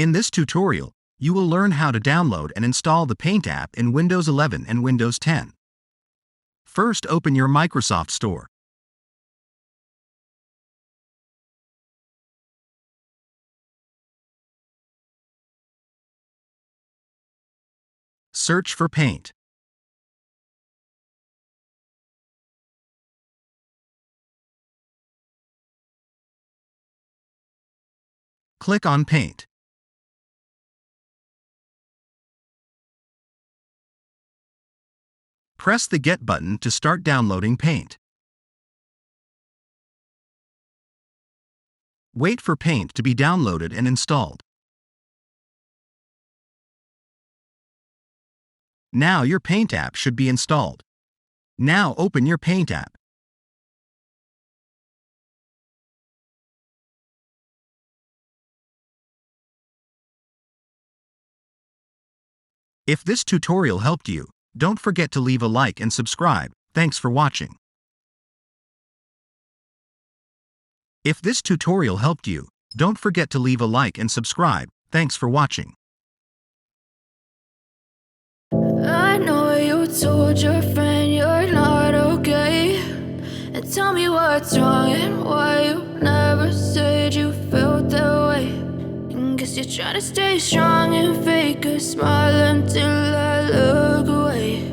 In this tutorial, you will learn how to download and install the Paint app in Windows 11 and Windows 10. First, open your Microsoft Store. Search for Paint. Click on Paint. Press the Get button to start downloading Paint. Wait for Paint to be downloaded and installed. Now your Paint app should be installed. Now open your Paint app. If this tutorial helped you, don't forget to leave a like and subscribe. Thanks for watching. If this tutorial helped you, don't forget to leave a like and subscribe. Thanks for watching. I know you told your friend you're not okay, and tell me what's wrong and why you never said you felt that way. And guess you're trying to stay strong and fake a smile until I look away.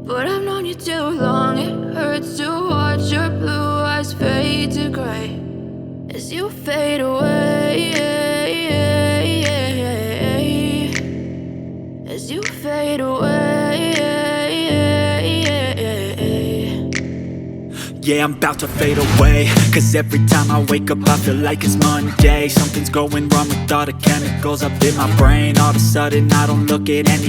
But I've known you too long, it hurts to watch your blue eyes fade to gray as you fade away, as you fade away. Yeah, I'm about to fade away, cause every time I wake up I feel like it's Monday. Something's going wrong with all the chemicals up in my brain. All of a sudden I don't look at any